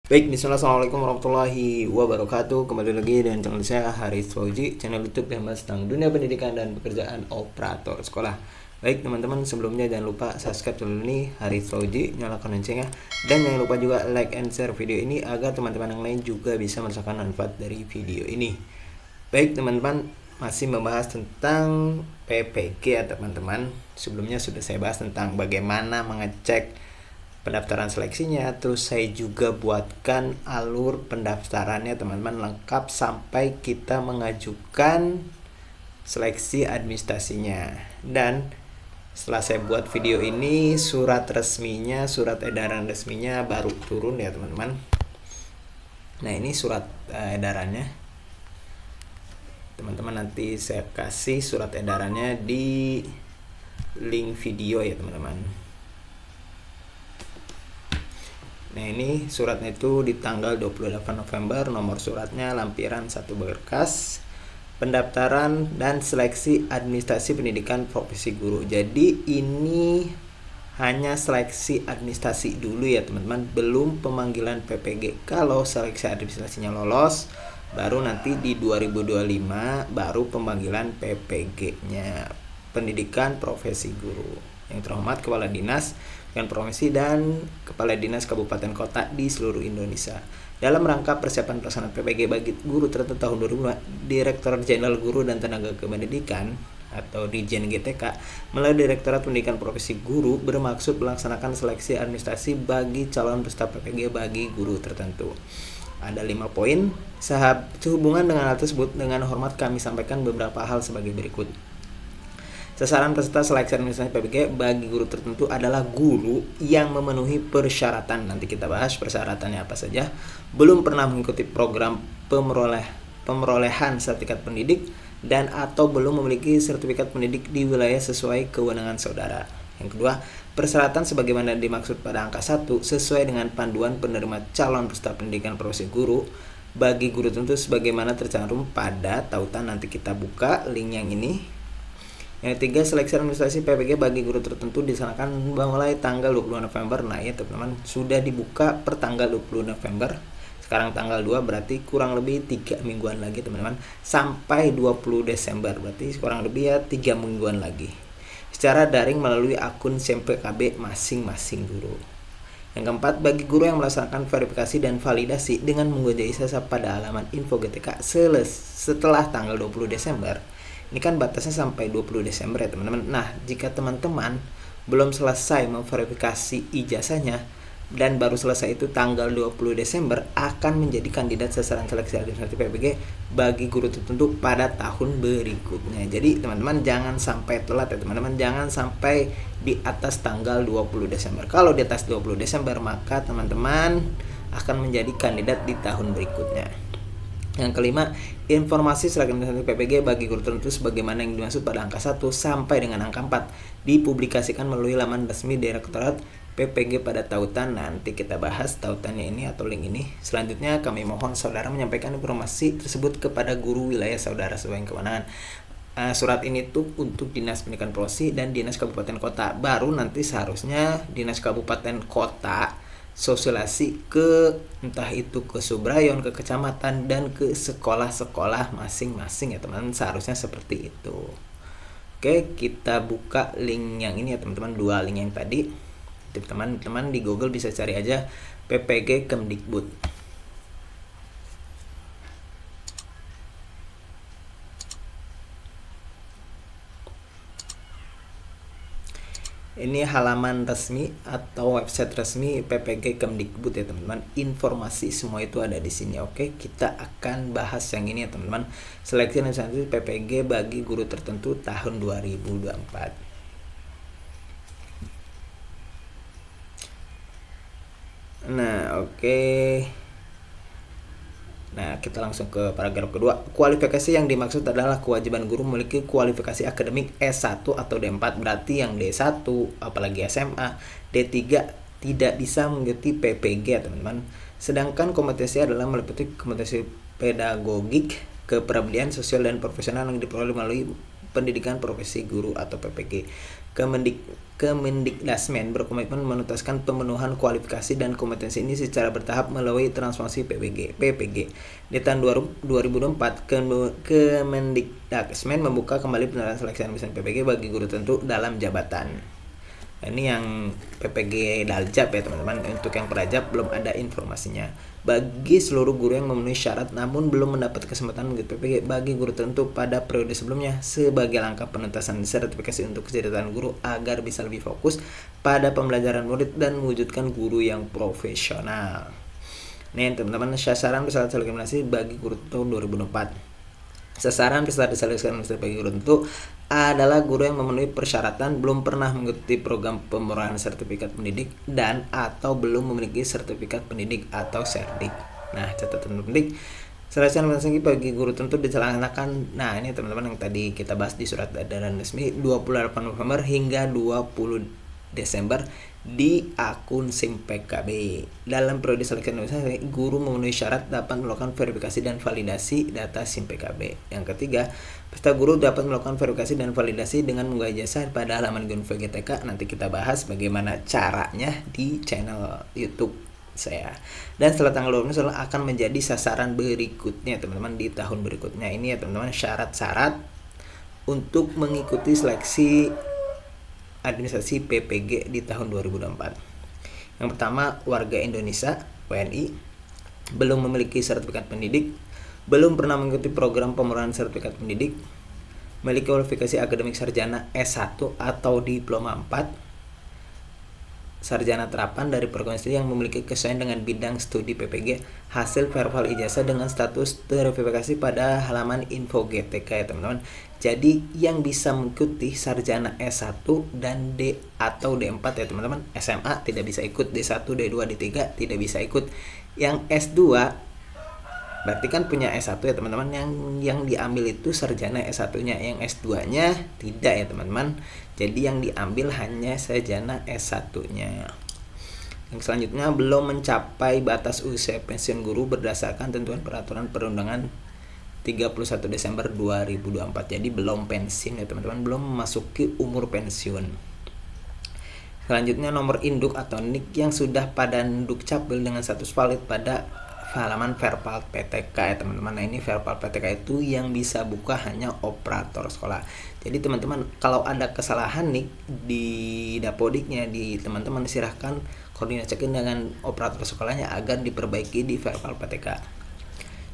Baik, bismillah, assalamualaikum warahmatullahi wabarakatuh. Kembali lagi dengan channel saya Haris Fauzi, channel YouTube yang bahas tentang dunia pendidikan dan pekerjaan operator sekolah. Baik teman-teman, sebelumnya jangan lupa subscribe channel ini Haris Fauzi, nyalakan loncengnya, dan jangan lupa juga like and share video ini agar teman-teman yang lain juga bisa merasakan manfaat dari video ini. Baik teman-teman, masih membahas tentang PPG ya teman-teman. Sebelumnya sudah saya bahas tentang bagaimana mengecek pendaftaran seleksinya, terus saya juga buatkan alur pendaftarannya teman-teman lengkap sampai kita mengajukan seleksi administrasinya. Dan setelah saya buat video ini, surat resminya, surat edaran resminya baru turun ya teman-teman. Nah, ini surat edarannya. Teman-teman, nanti saya kasih surat edarannya di link video ya teman-teman. Nah, ini suratnya itu di tanggal 28 November, nomor suratnya lampiran 1 berkas, pendaftaran dan seleksi administrasi pendidikan profesi guru. Jadi ini hanya seleksi administrasi dulu ya teman-teman, belum pemanggilan PPG. Kalau seleksi administrasinya lolos, baru nanti di 2025 baru pemanggilan PPG-nya, pendidikan profesi guru. Yang terhormat Kepala Dinas dengan profesi dan Kepala Dinas Kabupaten Kota di seluruh Indonesia. Dalam rangka persiapan pelaksanaan PPG bagi guru tertentu tahun 2002, Direktorat Jenderal Guru dan Tenaga Kependidikan atau Dirjen GTK melalui Direktorat Pendidikan Profesi Guru bermaksud melaksanakan seleksi administrasi bagi calon peserta PPG bagi guru tertentu. Ada 5 poin. Sehubungan dengan hal tersebut, dengan hormat kami sampaikan beberapa hal sebagai berikut. Sasaran peserta seleksi administrasi PPG bagi guru tertentu adalah guru yang memenuhi persyaratan. Nanti kita bahas persyaratannya apa saja. Belum pernah mengikuti program pemerolehan sertifikat pendidik dan atau belum memiliki sertifikat pendidik di wilayah sesuai kewenangan saudara. Yang kedua, persyaratan sebagaimana dimaksud pada angka 1 sesuai dengan panduan penerima calon peserta pendidikan profesi guru bagi guru tertentu sebagaimana tercantum pada tautan. Nanti kita buka link yang ini. Yang ketiga, seleksi administrasi PPG bagi guru tertentu dilaksanakan mulai tanggal 20 November. Nah ya teman-teman, sudah dibuka per tanggal 20 November. Sekarang tanggal 2, berarti kurang lebih 3 mingguan lagi teman-teman. Sampai 20 Desember, berarti kurang lebih ya 3 mingguan lagi. Secara daring melalui akun SMPKB masing-masing guru. Yang keempat, bagi guru yang melaksanakan verifikasi dan validasi dengan mengunggah ijazah pada halaman info GTK setelah tanggal 20 Desember. Ini kan batasnya sampai 20 Desember ya teman-teman. Nah, jika teman-teman belum selesai memverifikasi ijazahnya dan baru selesai itu tanggal 20 Desember akan menjadi kandidat sasaran seleksi administratif PPG bagi guru tertentu pada tahun berikutnya. Jadi teman-teman jangan sampai telat ya teman-teman, jangan sampai di atas tanggal 20 Desember. Kalau di atas 20 Desember maka teman-teman akan menjadi kandidat di tahun berikutnya. Yang kelima, informasi seragam administratif PPG bagi guru tertentu sebagaimana yang dimaksud pada angka 1 sampai dengan angka 4 dipublikasikan melalui laman resmi Direktorat PPG pada tautan. Nanti kita bahas tautannya ini atau link ini. Selanjutnya kami mohon saudara menyampaikan informasi tersebut kepada guru wilayah saudara sesuai kewenangan. Surat ini tuh untuk Dinas Pendidikan Profesi dan Dinas Kabupaten Kota. Baru nanti seharusnya Dinas Kabupaten Kota sosialisasi ke entah itu ke subrayon, ke kecamatan dan ke sekolah-sekolah masing-masing ya teman-teman, seharusnya seperti itu. Oke, kita buka link yang ini ya teman-teman, 2 link yang tadi. Teman-teman di Google bisa cari aja PPG Kemdikbud. Ini halaman resmi atau website resmi PPG Kemdikbud ya teman-teman. Informasi semua itu ada di sini. Oke, kita akan bahas yang ini ya teman-teman. Seleksi administrasi PPG bagi guru tertentu tahun 2024. Nah, oke. Nah, kita langsung ke paragraf kedua. Kualifikasi yang dimaksud adalah kewajiban guru memiliki kualifikasi akademik S1 atau D4. Berarti yang D1, apalagi SMA, D3 tidak bisa mengikuti PPG, teman-teman. Sedangkan kompetensi adalah meliputi kompetensi pedagogik, kepribadian, sosial, dan profesional yang diperoleh melalui pendidikan profesi guru atau PPG. Kemendikdasmen berkomitmen menuntaskan pemenuhan kualifikasi dan kompetensi ini secara bertahap melalui transformasi PPG. Di tahun 2024, Kemendikdasmen membuka kembali penerapan seleksi administrasi PPG bagi guru tertentu dalam jabatan. Ini yang PPG Daljab ya teman-teman. Untuk yang Prajab belum ada informasinya. Bagi seluruh guru yang memenuhi syarat namun belum mendapat kesempatan mengikuti PPG bagi guru tertentu pada periode sebelumnya sebagai langkah penuntasan sertifikasi untuk kesejahteraan guru agar bisa lebih fokus pada pembelajaran murid dan mewujudkan guru yang profesional. Nih teman-teman, sasaran peserta seleksi bagi guru tahun 2024. Sasaran peserta seleksi administrasi bagi guru tentu adalah guru yang memenuhi persyaratan, belum pernah mengikuti program pemerahan sertifikat pendidik dan atau belum memiliki sertifikat pendidik atau serdik. Nah, catatan pendidik seleksi administrasi bagi guru tentu dilaksanakan. Nah, ini teman-teman yang tadi kita bahas di surat edaran resmi 28 November hingga 20 Desember di akun SIM PKB. Dalam periode seleksi administrasi, guru memenuhi syarat dapat melakukan verifikasi dan validasi data SIM PKB. Yang ketiga, peserta guru dapat melakukan verifikasi dan validasi dengan mengunggah ijazah pada halaman GUNVGTK. Nanti kita bahas bagaimana caranya di channel YouTube saya. Dan setelah tanggal 20 akan menjadi sasaran berikutnya teman-teman di tahun berikutnya. Ini ya teman-teman syarat-syarat untuk mengikuti seleksi administrasi PPG di tahun 2024. Yang pertama, warga Indonesia WNI, belum memiliki sertifikat pendidik, belum pernah mengikuti program pemerahan sertifikat pendidik, memiliki kualifikasi akademik sarjana S1 atau diploma 4, sarjana terapan dari perguruan tinggi yang memiliki kesesuaian dengan bidang studi PPG, hasil verbal ijazah dengan status terverifikasi pada halaman info GTK ya teman-teman. Jadi yang bisa mengikuti sarjana S1 dan D atau D4 ya teman-teman. SMA tidak bisa ikut, D1, D2, D3 tidak bisa ikut. Yang S2 berarti kan punya S1 ya teman-teman, yang diambil itu sarjana S1-nya, yang S2-nya tidak ya teman-teman. Jadi yang diambil hanya sarjana S1-nya. Yang selanjutnya, belum mencapai batas usia pensiun guru berdasarkan tentuan peraturan perundangan 31 Desember 2024. Jadi belum pensiun ya teman-teman, belum memasuki umur pensiun. Selanjutnya, nomor induk atau NIK yang sudah pada Dukcapil dengan status valid pada halaman verbal PTK ya teman-teman. Nah, ini verbal PTK itu yang bisa buka hanya operator sekolah. Jadi teman-teman kalau ada kesalahan nih di dapodiknya, di teman-teman silahkan koordinasikan dengan operator sekolahnya agar diperbaiki di verbal PTK.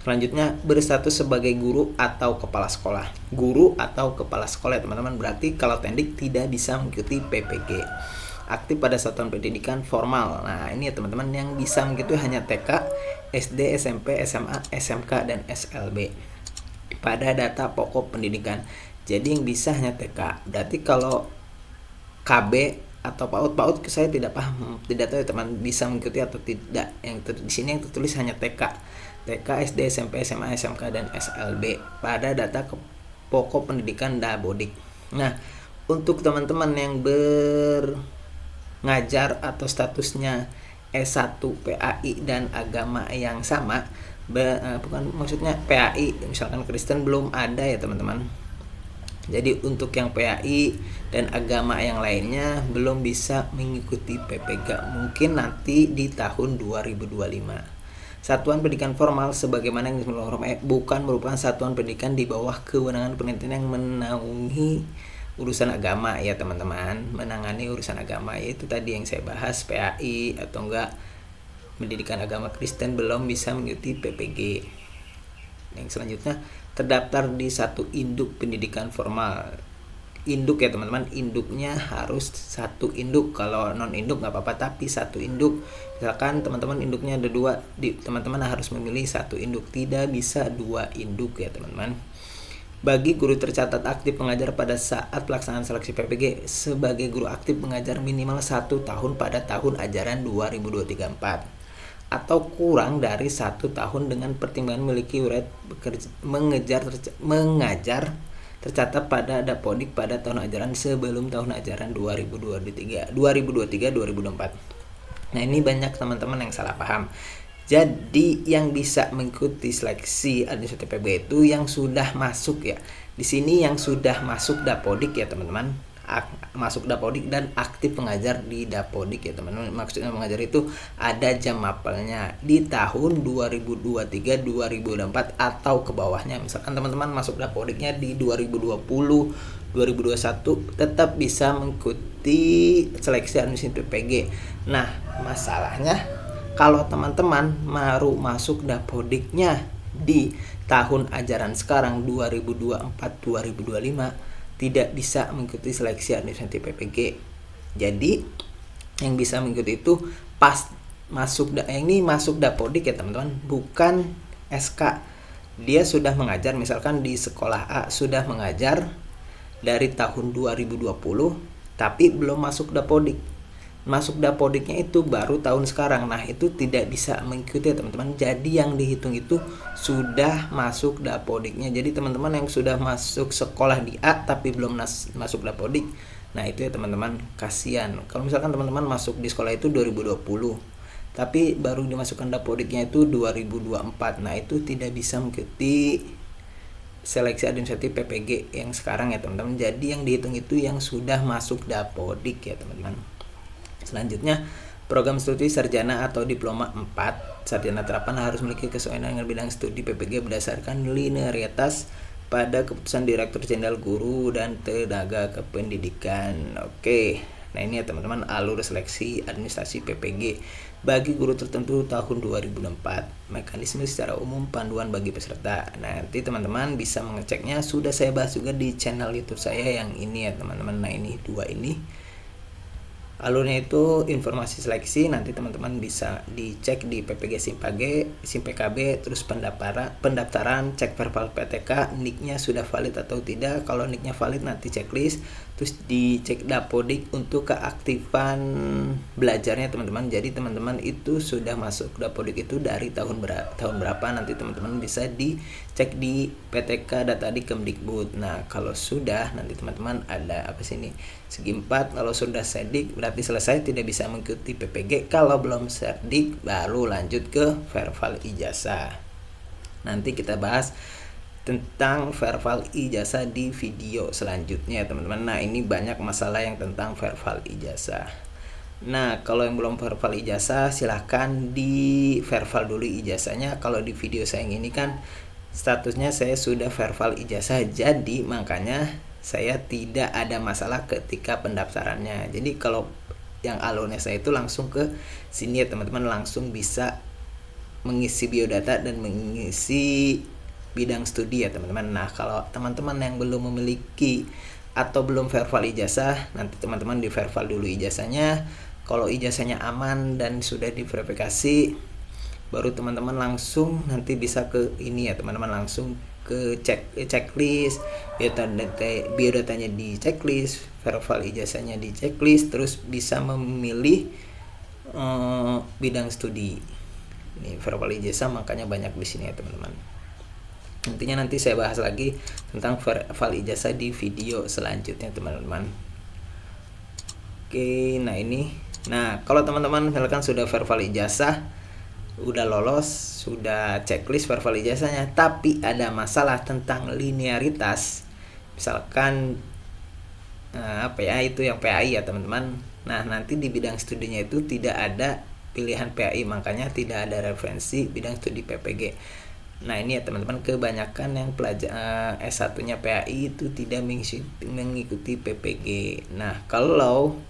Selanjutnya, berstatus sebagai guru atau kepala sekolah. Guru atau kepala sekolah ya teman-teman, berarti kalau tendik tidak bisa mengikuti PPG. Aktif pada satuan pendidikan formal. Nah, ini ya teman-teman yang bisa mengikuti hanya TK, SD, SMP, SMA, SMK, dan SLB pada data pokok pendidikan. Jadi yang bisa hanya TK. Berarti kalau KB atau PAUD saya tidak paham, tidak tahu ya teman bisa mengikuti atau tidak. Yang di sini yang tertulis hanya TK, SD, SMP, SMA, SMK, dan SLB pada data pokok pendidikan Dabodik. Nah, untuk teman-teman yang ngajar atau statusnya S1 PAI dan agama yang sama, bukan maksudnya PAI misalkan Kristen belum ada ya teman-teman. Jadi untuk yang PAI dan agama yang lainnya belum bisa mengikuti PPG, mungkin nanti di tahun 2025. Satuan pendidikan formal sebagaimana yang bukan merupakan satuan pendidikan di bawah kewenangan penelitian yang menaungi urusan agama ya teman-teman, menangani urusan agama, yaitu tadi yang saya bahas PAI atau enggak pendidikan agama Kristen belum bisa mengikuti PPG. Yang selanjutnya, terdaftar di satu induk pendidikan formal. Induk ya teman-teman, induknya harus satu induk, kalau non induk nggak apa-apa tapi satu induk. Misalkan teman-teman induknya ada 2, teman-teman harus memilih satu induk, tidak bisa 2 induk ya teman-teman. Bagi guru tercatat aktif mengajar pada saat pelaksanaan seleksi PPG, sebagai guru aktif mengajar minimal 1 tahun pada tahun ajaran 2023-24 atau kurang dari 1 tahun dengan pertimbangan memiliki riwayat mengajar tercatat pada Dapodik pada tahun ajaran sebelum tahun ajaran 2023-2024. Nah, ini banyak teman-teman yang salah paham. Jadi yang bisa mengikuti seleksi administratif PPG itu yang sudah masuk ya. Di sini yang sudah masuk Dapodik ya teman-teman, masuk Dapodik dan aktif mengajar di Dapodik ya teman-teman. Maksudnya mengajar itu ada jam mapelnya di tahun 2023 2024 atau ke bawahnya. Misalkan teman-teman masuk Dapodiknya di 2020 2021 tetap bisa mengikuti seleksi administrasi PPG. Nah, masalahnya kalau teman-teman baru masuk Dapodiknya di tahun ajaran sekarang 2024-2025 tidak bisa mengikuti seleksi administrasi PPG. Jadi yang bisa mengikuti itu pas masuk masuk Dapodik ya teman-teman, bukan SK. Dia sudah mengajar, misalkan di sekolah A sudah mengajar dari tahun 2020 tapi belum masuk Dapodik. Masuk Dapodiknya itu baru tahun sekarang. Nah, itu tidak bisa mengikuti ya teman-teman. Jadi yang dihitung itu sudah masuk Dapodiknya. Jadi teman-teman yang sudah masuk sekolah di A tapi belum masuk Dapodik, nah itu ya teman-teman, kasihan. Kalau misalkan teman-teman masuk di sekolah itu 2020 tapi baru dimasukkan Dapodiknya itu 2024, nah itu tidak bisa mengikuti seleksi administratif PPG yang sekarang ya teman-teman. Jadi yang dihitung itu yang sudah masuk Dapodik ya teman-teman. Selanjutnya, program studi sarjana atau diploma 4 sarjana terapan harus memiliki kesesuaian dengan bidang studi PPG berdasarkan linearitas pada keputusan Direktur Jenderal Guru dan Tenaga Kependidikan. Oke, nah ini ya teman-teman, alur seleksi administrasi PPG bagi guru tertentu tahun 2004, mekanisme secara umum, panduan bagi peserta. Nah, nanti teman-teman bisa mengeceknya, sudah saya bahas juga di channel YouTube saya yang ini ya teman-teman. Nah, ini dua ini alurnya itu informasi seleksi, nanti teman-teman bisa dicek di PPG SIM PKB, terus pendaftaran, cek verbal PTK, nicknya sudah valid atau tidak. Kalau nicknya valid nanti checklist, terus dicek Dapodik untuk keaktifan belajarnya teman-teman. Jadi teman-teman itu sudah masuk Dapodik itu dari tahun berapa, nanti teman-teman bisa dicek di PTK data di Kemdikbud. Nah, kalau sudah, nanti teman-teman ada apa sih ini, segi 4. Kalau sudah sedik berarti selesai, tidak bisa mengikuti PPG. Kalau belum sedik baru lanjut ke verbal ijazah. Nanti kita bahas tentang verbal ijazah di video selanjutnya teman-teman. Nah, ini banyak masalah yang tentang verbal ijazah. Nah, kalau yang belum verbal ijazah silahkan di verbal dulu ijazahnya. Kalau di video saya yang ini kan statusnya saya sudah verbal ijazah, jadi makanya saya tidak ada masalah ketika pendaftarannya. Jadi kalau yang alurnya saya itu langsung ke sini ya teman-teman, langsung bisa mengisi biodata dan mengisi bidang studi ya teman-teman. Nah, kalau teman-teman yang belum memiliki atau belum verbal ijazah, nanti teman-teman di verbal dulu ijazahnya. Kalau ijazahnya aman dan sudah diverifikasi, baru teman-teman langsung nanti bisa ke ini ya teman-teman, langsung ke checklist, biodatanya di checklist, verbal ijazahnya di checklist, terus bisa memilih bidang studi. Ini verbal ijazah makanya banyak di sini ya teman-teman. Intinya nanti saya bahas lagi tentang verbal ijazah di video selanjutnya teman-teman. Oke, nah ini. Nah, kalau teman-teman misalkan sudah verbal ijazah, udah lolos, sudah checklist verbal ijazahnya, tapi ada masalah tentang linearitas, misalkan itu yang PAI ya teman-teman. Nah, nanti di bidang studinya itu tidak ada pilihan PAI, makanya tidak ada referensi bidang studi PPG. Nah, ini ya teman-teman, kebanyakan yang pelajar S1-nya PAI itu tidak mengikuti PPG. Nah, kalau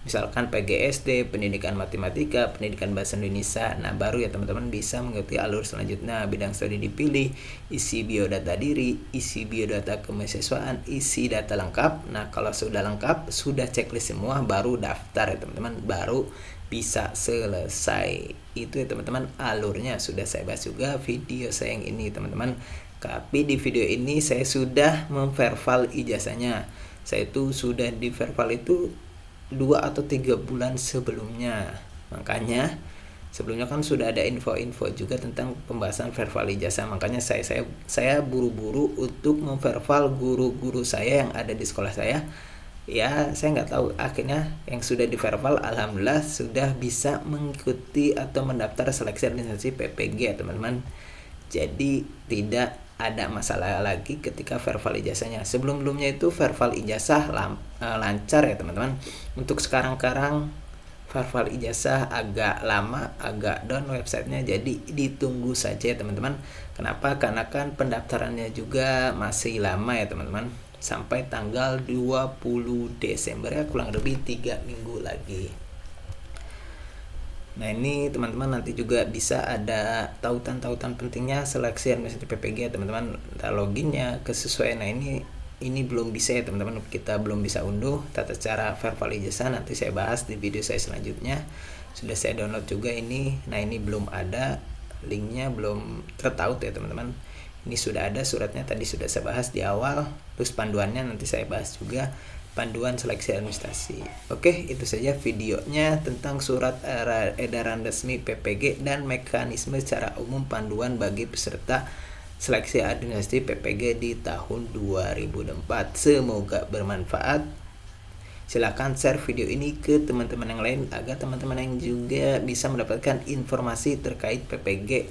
misalkan PGSD, pendidikan matematika, pendidikan bahasa Indonesia, nah baru ya teman-teman bisa mengikuti alur selanjutnya. Bidang studi dipilih, isi biodata diri, isi biodata kemahasiswaan, isi data lengkap. Nah, kalau sudah lengkap, sudah checklist semua, baru daftar ya teman-teman, baru bisa selesai. Itu ya teman-teman, alurnya sudah saya bahas juga video saya yang ini teman-teman. Tapi di video ini saya sudah memverbal ijazahnya. Saya itu sudah di verbal itu 2 atau 3 bulan sebelumnya. Makanya sebelumnya kan sudah ada info-info juga tentang pembahasan verbal ijazah. Makanya saya buru-buru untuk memverbal guru-guru saya yang ada di sekolah saya. Ya, saya nggak tahu, akhirnya yang sudah di verbal alhamdulillah sudah bisa mengikuti atau mendaftar seleksi administrasi PPG ya teman-teman. Jadi tidak ada masalah lagi ketika verbal ijazahnya. Sebelum-sebelumnya itu verbal ijazah lancar ya teman-teman. Untuk sekarang-karang verbal ijazah agak lama, agak down websitenya, jadi ditunggu saja ya teman-teman. Kenapa? Karena kan pendaftarannya juga masih lama ya teman-teman, sampai tanggal 20 Desember ya, kurang lebih 3 minggu lagi. Nah ini teman-teman nanti juga bisa ada tautan-tautan pentingnya seleksi administrasi PPG teman-teman. Loginnya kesesuaian. Nah ini belum bisa ya teman-teman, kita belum bisa unduh tata cara verbal ijazah, nanti saya bahas di video saya selanjutnya. Sudah saya download juga ini. Nah ini belum ada linknya, belum tertaut ya teman-teman. Ini sudah ada suratnya, tadi sudah saya bahas di awal, terus panduannya nanti saya bahas juga, panduan seleksi administrasi. Oke, itu saja videonya tentang surat edaran resmi PPG dan mekanisme secara umum panduan bagi peserta seleksi administrasi PPG di tahun 2004. Semoga bermanfaat. Silakan share video ini ke teman-teman yang lain agar teman-teman yang juga bisa mendapatkan informasi terkait PPG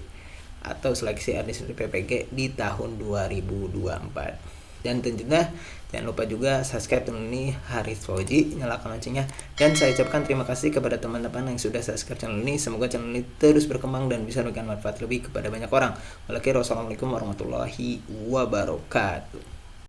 atau seleksi administrasi PPG di tahun 2024. Dan tentunya jangan lupa juga subscribe channel ini, Haris Fauji, nyalakan loncengnya. Dan saya ucapkan terima kasih kepada teman-teman yang sudah subscribe channel ini. Semoga channel ini terus berkembang dan bisa memberikan manfaat lebih kepada banyak orang. Wassalamualaikum warahmatullahi wabarakatuh.